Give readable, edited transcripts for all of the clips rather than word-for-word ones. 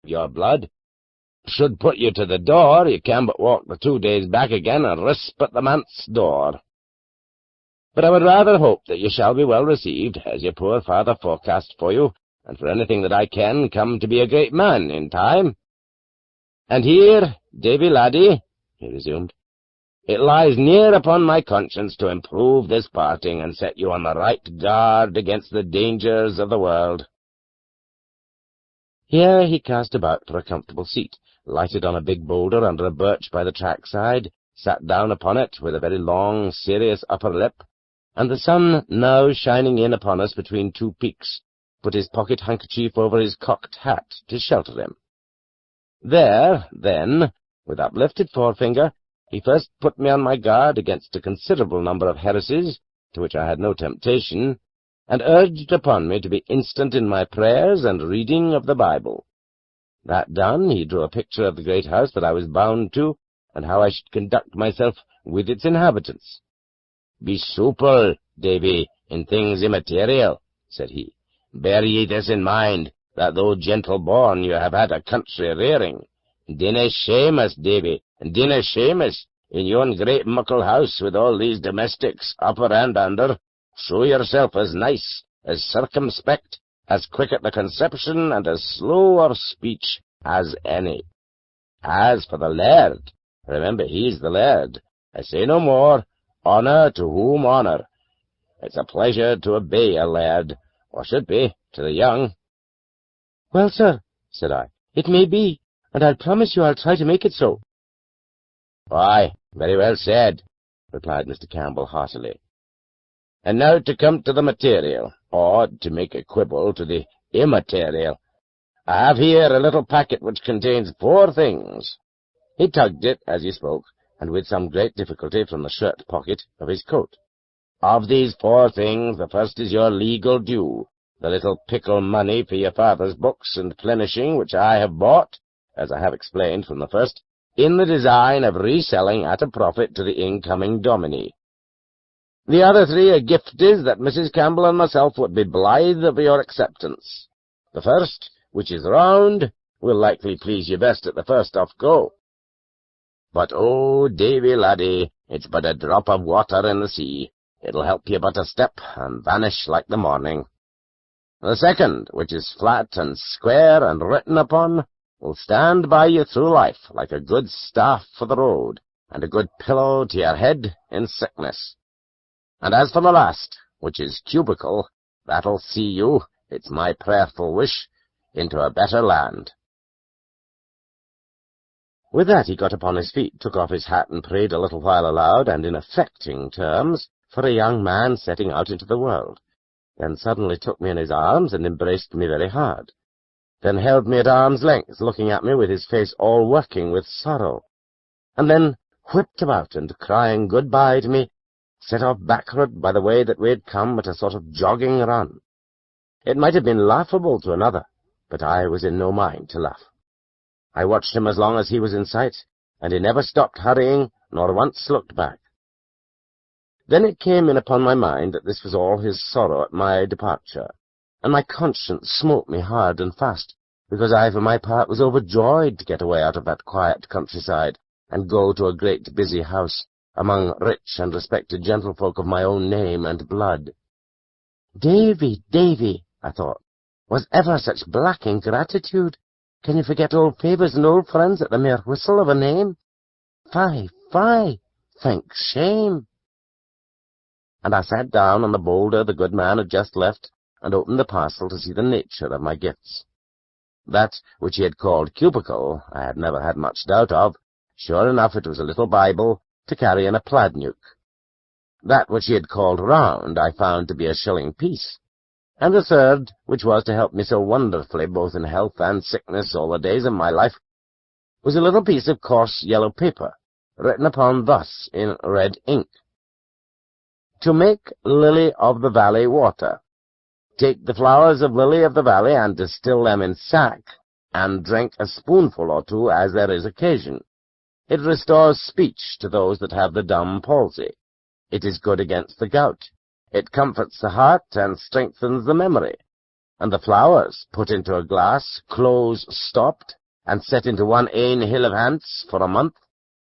your blood. Should put you to the door, you can but walk the 2 days back again and risp at the manse door. But I would rather hope that you shall be well received, as your poor father forecast for you, and for anything that I can, come to be a great man in time. And here, Davy laddie, he resumed, it lies near upon my conscience to improve this parting and set you on the right guard against the dangers of the world. Here he cast about for a comfortable seat, lighted on a big boulder under a birch by the track-side, sat down upon it with a very long, serious upper lip, and the sun now shining in upon us between 2 peaks, put his pocket-handkerchief over his cocked hat to shelter him. There, then, with uplifted forefinger, he first put me on my guard against a considerable number of heresies, to which I had no temptation, and urged upon me to be instant in my prayers and reading of the Bible. That done, he drew a picture of the great house that I was bound to, and how I should conduct myself with its inhabitants. Be supple, Davy, in things immaterial, said he. Bear ye this in mind, that though gentle-born you have had a country rearing. Dinna shame us, Davy, and dinna shame us, in yon great muckle house with all these domestics, upper and under. Show yourself as nice, as circumspect, as quick at the conception, and as slow of speech as any. As for the laird, remember he's the laird. I say no more. Honour to whom honour. It's a pleasure to obey a laird, or should be, to the young. Well, sir, said I, it may be, and I'll promise you I'll try to make it so. Why, very well said, replied Mr. Campbell heartily. And now to come to the material, or, to make a quibble, to the immaterial. I have here a little packet which contains 4 things. He tugged it as he spoke, and with some great difficulty from the shirt pocket of his coat. Of these 4 things, the first is your legal due, the little pickle money for your father's books and plenishing, which I have bought, as I have explained from the first, in the design of reselling at a profit to the incoming dominie. The other 3 are gifties that Mrs. Campbell and myself would be blithe of your acceptance. The first, which is round, will likely please you best at the first off go. But, oh, Davy laddie, it's but a drop of water in the sea. It'll help you but a step, and vanish like the morning. The second, which is flat and square and written upon, will stand by you through life like a good staff for the road, and a good pillow to your head in sickness. And as for the last, which is cubical, that'll see you, it's my prayerful wish, into a better land. With that he got upon his feet, took off his hat, and prayed a little while aloud, and in affecting terms, for a young man setting out into the world, then suddenly took me in his arms and embraced me very hard, then held me at arm's length, looking at me with his face all working with sorrow, and then whipped about, and crying good-bye to me, set off backward by the way that we had come at a sort of jogging run. It might have been laughable to another, but I was in no mind to laugh. I watched him as long as he was in sight, and he never stopped hurrying, nor once looked back. Then it came in upon my mind that this was all his sorrow at my departure, and my conscience smote me hard and fast, because I, for my part, was overjoyed to get away out of that quiet countryside, and go to a great busy house, among rich and respected gentlefolk of my own name and blood. Davy, Davy, I thought, was ever such black ingratitude? Can you forget old favours and old friends at the mere whistle of a name? Fie, fie, think shame. And I sat down on the boulder the good man had just left, and opened the parcel to see the nature of my gifts. That which he had called cubical I had never had much doubt of. Sure enough it was a little Bible to carry in a pladnuk. That which he had called round I found to be a shilling piece, and the third, which was to help me so wonderfully both in health and sickness all the days of my life, was a little piece of coarse yellow paper, written upon thus in red ink. To make lily of the valley water. Take the flowers of lily of the valley and distill them in sack, and drink a spoonful or 2 as there is occasion. It restores speech to those that have the dumb palsy. It is good against the gout. It comforts the heart and strengthens the memory. And the flowers, put into a glass, close stopped, and set into one ain hill of hants for a month.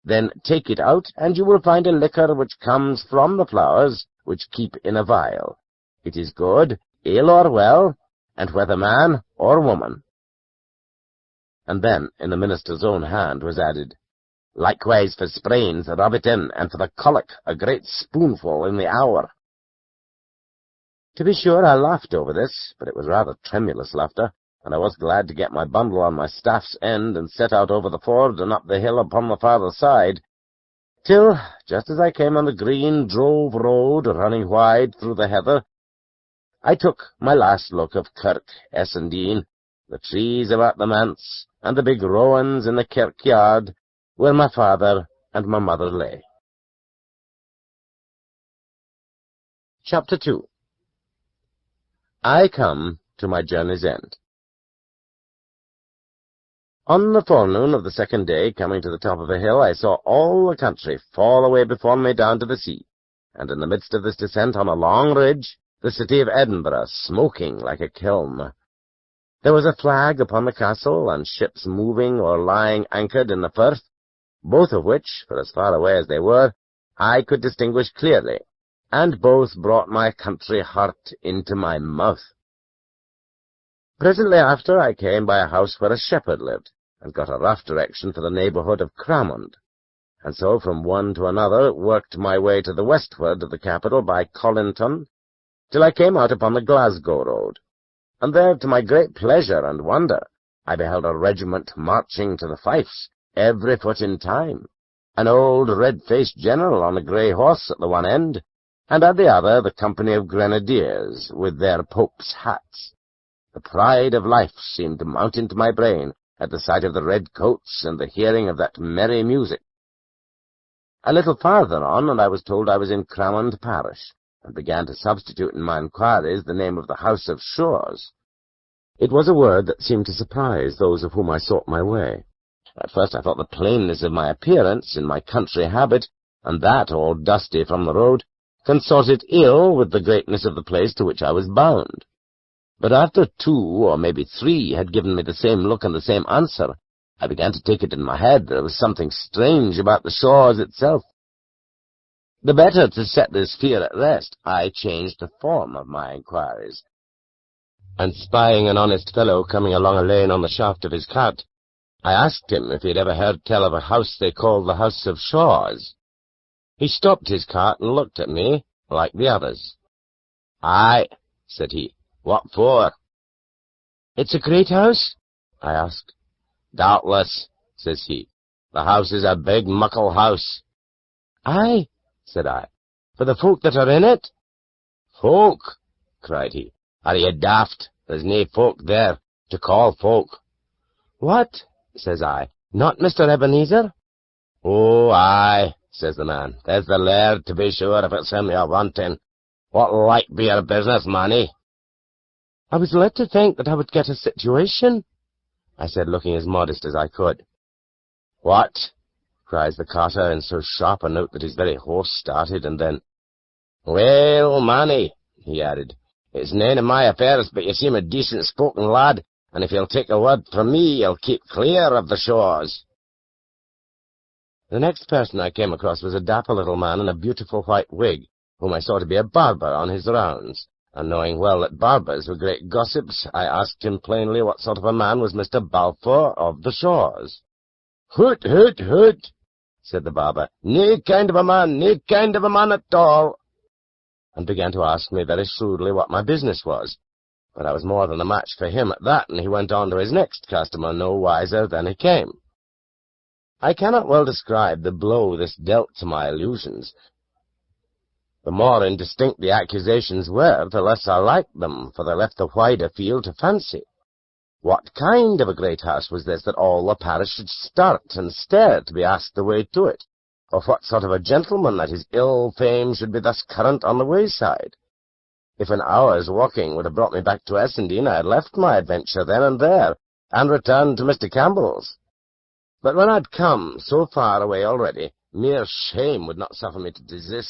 Then take it out, and you will find a liquor which comes from the flowers, which keep in a vial. It is good, ill or well, and whether man or woman. And then, in the minister's own hand, was added, Likewise for sprains, rub it in, and for the colic, a great spoonful in the hour. To be sure, I laughed over this, but it was rather tremulous laughter, and I was glad to get my bundle on my staff's end and set out over the ford and up the hill upon the farther side, till, just as I came on the green drove road running wide through the heather, I took my last look of Kirk Essendine, the trees about the manse, and the big rowans in the kirkyard, where my father and my mother lay. Chapter 2. I come to my journey's end. On the forenoon of the second day, coming to the top of a hill, I saw all the country fall away before me down to the sea, and in the midst of this descent on a long ridge, the city of Edinburgh smoking like a kiln. There was a flag upon the castle, and ships moving or lying anchored in the firth, both of which, for as far away as they were, I could distinguish clearly, and both brought my country heart into my mouth. Presently after, I came by a house where a shepherd lived, and got a rough direction for the neighbourhood of Cramond, and so from one to another worked my way to the westward of the capital by Collinton, till I came out upon the Glasgow road, and there, to my great pleasure and wonder, I beheld a regiment marching to the fifes, every foot in time, an old red-faced general on a grey horse at the one end, and at the other the company of grenadiers with their pope's hats. The pride of life seemed to mount into my brain at the sight of the red coats and the hearing of that merry music. A little farther on, and I was told I was in Cramond parish, and began to substitute in my inquiries the name of the House of Shaws. It was a word that seemed to surprise those of whom I sought my way. At first I thought the plainness of my appearance in my country habit, and that all dusty from the road, consorted ill with the greatness of the place to which I was bound. But after 2 or maybe 3 had given me the same look and the same answer, I began to take it in my head there was something strange about the Shaws itself. The better to set this fear at rest, I changed the form of my inquiries, and spying an honest fellow coming along a lane on the shaft of his cart, I asked him if he had ever heard tell of a house they called the House of Shaws. He stopped his cart and looked at me, like the others. "Aye," said he. "What for?" "It's a great house?" I asked. "Doubtless," says he. "The house is a big, muckle house." "Aye," said I, "for the folk that are in it?" "Folk!" cried he. "Are ye daft? There's nae folk there, to call folk." "What?" says I. "Not Mr. Ebenezer?" "Oh, aye," says the man. "There's the laird, to be sure, if it's him you're wanting. What like be your business, manny?" "I was led to think that I would get a situation," I said, looking as modest as I could. "What?" cries the carter in so sharp a note that his very horse started, and then, "Well, manny," he added, "it's nane of my affairs, but ye seem a decent-spoken lad, and if you'll take a word from me, you'll keep clear of the Shaws." The next person I came across was a dapper little man in a beautiful white wig, whom I saw to be a barber on his rounds, and knowing well that barbers were great gossips, I asked him plainly what sort of a man was Mr. Balfour of the Shaws. "Hoot, hoot, hoot," said the barber. "Nae kind of a man, nae kind of a man at all," and began to ask me very shrewdly what my business was. But I was more than a match for him at that, and he went on to his next customer no wiser than he came. I cannot well describe the blow this dealt to my illusions. The more indistinct the accusations were, the less I liked them, for they left a wider field to fancy. What kind of a great house was this that all the parish should start and stare to be asked the way to it? Or what sort of a gentleman that his ill fame should be thus current on the wayside? If an hour's walking would have brought me back to Essendine, I had left my adventure then and there, and returned to Mr. Campbell's. But when I'd come so far away already, mere shame would not suffer me to desist.